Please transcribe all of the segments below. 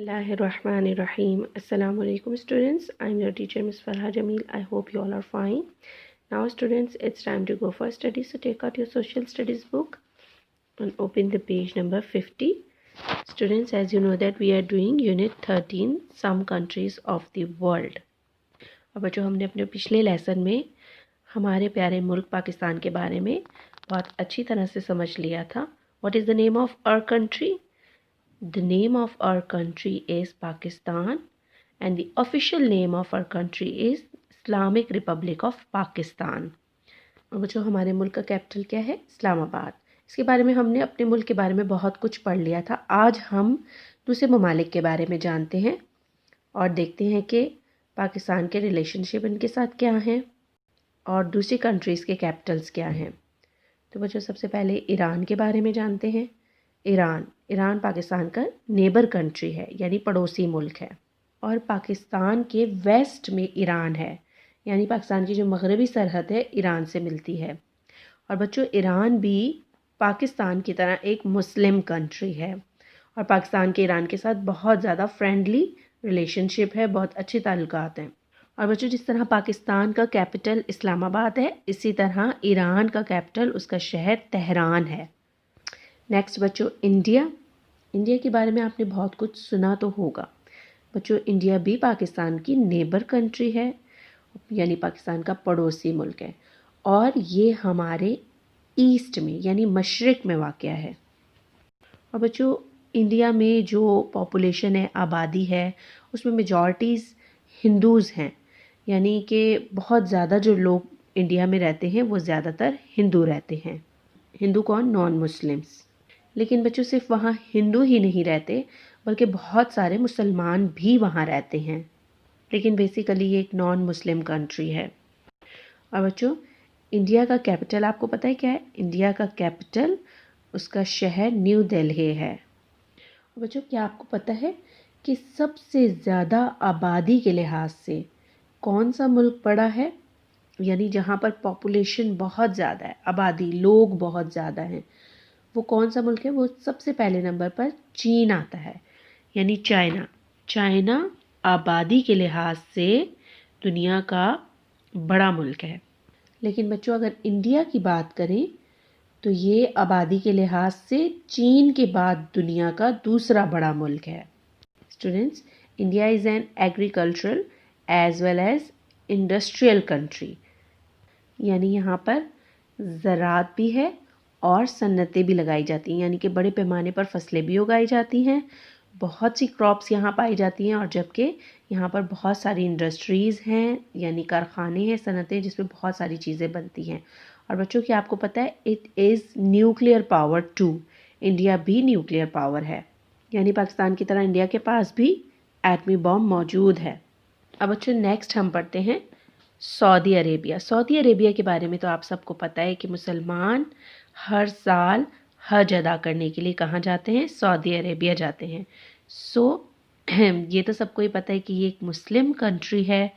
Bismillahirrahmanirrahim. Assalamu alaikum students. I'm your teacher Ms. Farha Jamil. I hope you all are fine. Now students, it's time to go for study. So take out your social studies book and open the page number 50. Students, as you know that we are doing unit 13, some countries of the world. और बच्चों, हमने अपने पिछले lesson में हमारे प्यारे मुल्क पाकिस्तान के बारे में बहुत अच्छी तरह से समझ लिया था. What is the name of our country? The name of our country is Pakistan and the official name of our country is Islamic Republic of Pakistan. और बच्चों, हमारे मुल्क का कैपिटल क्या है? इस्लामाबाद. इसके बारे में हमने अपने मुल्क के बारे में बहुत कुछ पढ़ लिया था. आज हम दूसरे ममालिक के बारे में जानते हैं और देखते हैं कि पाकिस्तान के रिलेशनशिप इनके साथ क्या हैं और दूसरी कंट्रीज़ के कैपिटल्स क्या हैं. तो बच्चों, सबसे पहले ईरान के बारे में जानते हैं. ईरान पाकिस्तान का नेबर कंट्री है, यानी पड़ोसी मुल्क है. और पाकिस्तान के वेस्ट में ईरान है, यानी पाकिस्तान की जो मगरबी सरहद है ईरान से मिलती है. और बच्चों, ईरान भी पाकिस्तान की तरह एक मुस्लिम कंट्री है और पाकिस्तान के ईरान के साथ बहुत ज़्यादा फ्रेंडली रिलेशनशिप है, बहुत अच्छे ताल्लुकात हैं. और बच्चों, जिस तरह पाकिस्तान का कैपिटल इस्लामाबाद है, इसी तरह ईरान का कैपिटल, उसका शहर तेहरान है. नेक्स्ट बच्चों, इंडिया के बारे में आपने बहुत कुछ सुना तो होगा. बच्चों, इंडिया भी पाकिस्तान की नेबर कंट्री है, यानी पाकिस्तान का पड़ोसी मुल्क है और ये हमारे ईस्ट में यानी मशरिक में वाक़या है. और बच्चों, इंडिया में जो पॉपुलेशन है, आबादी है, उसमें मेजॉरिटीज़ हिंदूज़ हैं, यानी कि बहुत ज़्यादा जो लोग इंडिया में रहते हैं वो ज़्यादातर हिंदू रहते हैं. हिंदू कौन? Non Muslims. लेकिन बच्चों, सिर्फ वहाँ हिंदू ही नहीं रहते बल्कि बहुत सारे मुसलमान भी वहाँ रहते हैं. लेकिन बेसिकली ये एक नॉन मुस्लिम कंट्री है. और बच्चों, इंडिया का कैपिटल आपको पता है क्या है? इंडिया का कैपिटल, उसका शहर न्यू दिल्ली है. और बच्चों, क्या आपको पता है कि सबसे ज़्यादा आबादी के लिहाज से कौन सा मुल्क बड़ा है? यानी जहाँ पर पॉपुलेशन बहुत ज़्यादा है, आबादी, लोग बहुत ज़्यादा हैं, वो कौन सा मुल्क है? वो सबसे पहले नंबर पर चीन आता है, यानी चाइना आबादी के लिहाज से दुनिया का बड़ा मुल्क है. लेकिन बच्चों, अगर इंडिया की बात करें तो ये आबादी के लिहाज से चीन के बाद दुनिया का दूसरा बड़ा मुल्क है. Students, India is an agricultural as well as industrial country, यानी यहाँ पर ज़राअत भी है और सन्नतें भी लगाई जाती हैं, यानी कि बड़े पैमाने पर फसलें भी उगाई जाती हैं, बहुत सी क्रॉप्स यहाँ पाई जाती हैं. और जबकि यहाँ पर बहुत सारी इंडस्ट्रीज़ हैं, यानी कारखाने हैं, सनतें, जिसमें बहुत सारी चीज़ें बनती हैं. और बच्चों, क्या आपको पता है it is nuclear power too. India भी न्यूक्लियर पावर है, यानी पाकिस्तान की तरह इंडिया के पास भी एटमी बॉम्ब मौजूद है. अब बच्चों, नेक्स्ट हम पढ़ते हैं सऊदी अरेबिया. सऊदी अरेबिया के बारे में तो आप सबको पता है कि मुसलमान हर साल हज अदा करने के लिए कहाँ जाते हैं? सऊदी अरेबिया जाते हैं. ये तो सबको ही पता है कि ये एक मुस्लिम कंट्री है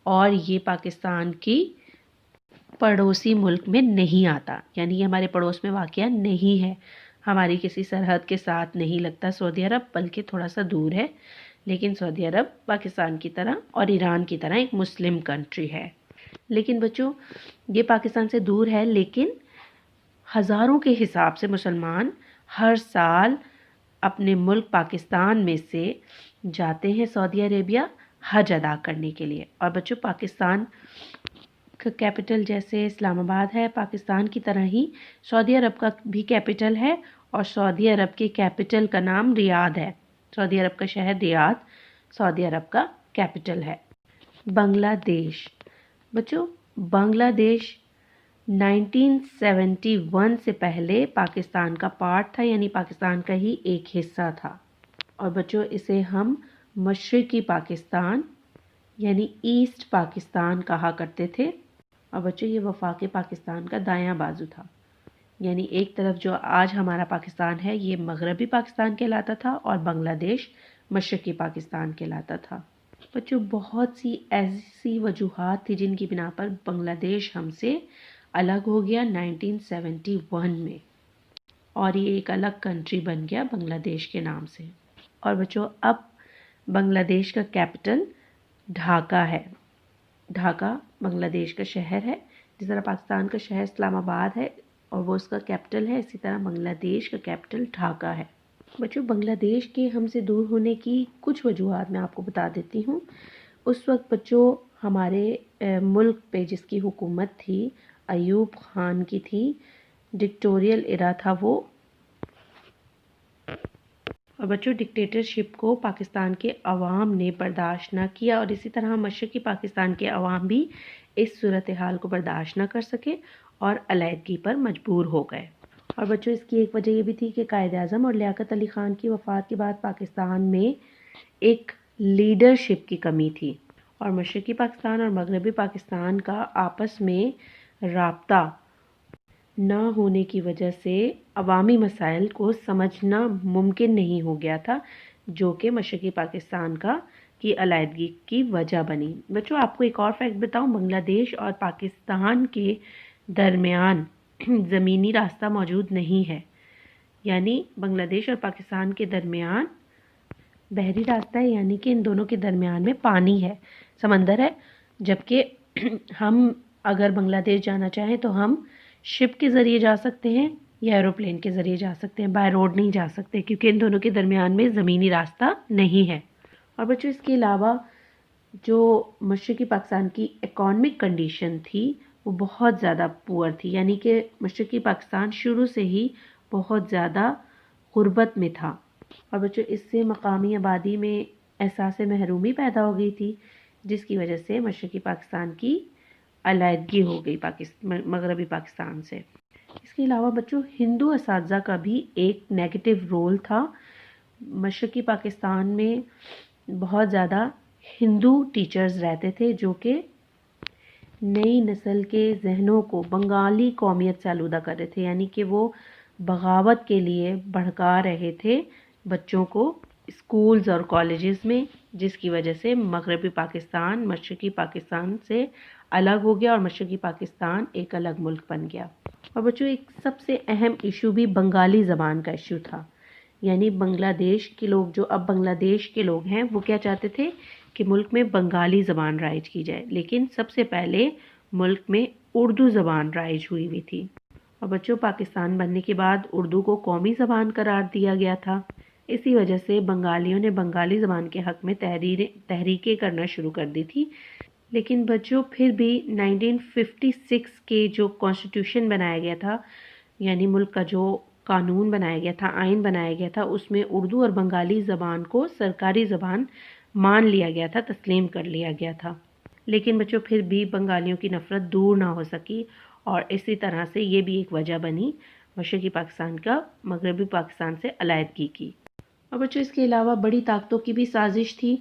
और ये पाकिस्तान की पड़ोसी मुल्क में नहीं आता, यानी ये हमारे पड़ोस में वाक़या नहीं है, हमारी किसी सरहद के साथ नहीं लगता सऊदी अरब, बल्कि थोड़ा सा दूर है. लेकिन सऊदी अरब पाकिस्तान की तरह और ईरान की तरह एक मुस्लिम कंट्री है. लेकिन बच्चों, ये पाकिस्तान से दूर है, लेकिन हज़ारों के हिसाब से मुसलमान हर साल अपने मुल्क पाकिस्तान में से जाते हैं सऊदी अरेबिया हज अदा करने के लिए. और बच्चों, पाकिस्तान का कैपिटल जैसे इस्लामाबाद है, पाकिस्तान की तरह ही सऊदी अरब का भी कैपिटल है और सऊदी अरब के कैपिटल का नाम रियाद है. सऊदी अरब का शहर रियाद सऊदी अरब का कैपिटल है. बांग्लादेश. बच्चों, बांग्लादेश 1971 से पहले पाकिस्तान का पार्ट था, यानी पाकिस्तान का ही एक हिस्सा था. और बच्चों, इसे हम मशरिकी पाकिस्तान यानी ईस्ट पाकिस्तान कहा करते थे. और बच्चों, ये वफाक पाकिस्तान का दायां बाजू था, यानी एक तरफ जो आज हमारा पाकिस्तान है ये मगरबी पाकिस्तान कहलाता था और बांग्लादेश मशरिकी पाकिस्तान कहलाता था. बच्चों, बहुत सी ऐसी वजूहात थी जिनकी बिना पर बांग्लादेश हमसे अलग हो गया 1971 में और ये एक अलग कंट्री बन गया बांग्लादेश के नाम से. और बच्चों, अब بنگلہ دیش کا کیپٹل ڈھاکہ ہے. ڈھاکہ بنگلہ دیش کا شہر ہے. جس طرح پاکستان کا شہر اسلام آباد ہے اور وہ اس کا کیپٹل ہے، اسی طرح بنگلہ دیش کا کیپٹل ڈھاکہ ہے. بچوں، بنگلہ دیش کے ہم سے دور ہونے کی کچھ وجوہات میں آپ کو بتا دیتی ہوں. اس وقت بچوں ہمارے ملک پہ جس کی حکومت تھی ایوب خان کی تھی، ڈکٹوریل ایرا تھا وہ. اور بچوں ڈکٹیٹرشپ کو پاکستان کے عوام نے برداشت نہ کیا، اور اسی طرح مشرقی پاکستان کے عوام بھی اس صورتحال کو برداشت نہ کر سکے اور علیحدگی پر مجبور ہو گئے. اور بچوں اس کی ایک وجہ یہ بھی تھی کہ قائد اعظم اور لیاقت علی خان کی وفات کے بعد پاکستان میں ایک لیڈرشپ کی کمی تھی، اور مشرقی پاکستان اور مغربی پاکستان کا آپس میں رابطہ نہ ہونے کی وجہ سے عوامی مسائل کو سمجھنا ممکن نہیں ہو گیا تھا، جو کہ مشرقی پاکستان کی علیحدگی کی وجہ بنی. بچوں آپ کو ایک اور فیکٹ بتاؤں، بنگلہ دیش اور پاکستان کے درمیان زمینی راستہ موجود نہیں ہے. یعنی بنگلہ دیش اور پاکستان کے درمیان بحری راستہ ہے، یعنی کہ ان دونوں کے درمیان میں پانی ہے، سمندر ہے. جبکہ ہم اگر بنگلہ دیش جانا چاہیں تو ہم شپ کے ذریعے جا سکتے ہیں یا ایروپلین کے ذریعے جا سکتے ہیں، بائی روڈ نہیں جا سکتے کیونکہ ان دونوں کے درمیان میں زمینی راستہ نہیں ہے. اور بچوں اس کے علاوہ جو مشرقی پاکستان کی اکانومک کنڈیشن تھی وہ بہت زیادہ پور تھی، یعنی کہ مشرقی پاکستان شروع سے ہی بہت زیادہ غربت میں تھا. اور بچوں اس سے مقامی آبادی میں احساس محرومی پیدا ہو گئی تھی، جس کی وجہ سے مشرقی پاکستان کی علیحدگی ہو گئی مغربی پاکستان سے. اس کے علاوہ بچوں ہندو اساتذہ کا بھی ایک نیگیٹو رول تھا. مشرقی پاکستان میں بہت زیادہ ہندو ٹیچرز رہتے تھے جو کہ نئی نسل کے ذہنوں کو بنگالی قومیت سے آلودہ کر رہے تھے، یعنی کہ وہ بغاوت کے لیے بھڑکا رہے تھے بچوں کو اسکولز اور کالجز میں، جس کی وجہ سے مغربی پاکستان مشرقی پاکستان سے الگ ہو گیا اور مشرقی پاکستان ایک الگ ملک بن گیا. اور بچوں ایک سب سے اہم ایشو بھی بنگالی زبان کا ایشو تھا. یعنی بنگلہ دیش کے لوگ جو اب بنگلہ دیش کے لوگ ہیں وہ کیا چاہتے تھے کہ ملک میں بنگالی زبان رائج کی جائے، لیکن سب سے پہلے ملک میں اردو زبان رائج ہوئی تھی. اور بچوں پاکستان بننے کے بعد اردو کو قومی زبان قرار دیا گیا تھا. اسی وجہ سے بنگالیوں نے بنگالی زبان کے حق میں تحریکیں کرنا شروع کر دی تھی. لیکن بچوں پھر بھی 1956 کے جو کانسٹیٹیوشن بنایا گیا تھا، یعنی ملک کا جو قانون بنایا گیا تھا، آئین بنایا گیا تھا، اس میں اردو اور بنگالی زبان کو سرکاری زبان مان لیا گیا تھا، تسلیم کر لیا گیا تھا. لیکن بچوں پھر بھی بنگالیوں کی نفرت دور نہ ہو سکی، اور اسی طرح سے یہ بھی ایک وجہ بنی مشرقی پاکستان کا مغربی پاکستان سے علیحدگی کی. اور بچوں اس کے علاوہ بڑی طاقتوں کی بھی سازش تھی،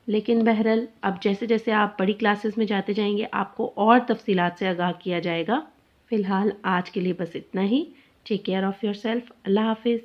لیکن بہرحال اب جیسے جیسے آپ بڑی کلاسز میں جاتے جائیں گے آپ کو اور تفصیلات سے آگاہ کیا جائے گا. فی الحال آج کے لیے بس اتنا ہی. Take care of yourself. اللہ حافظ.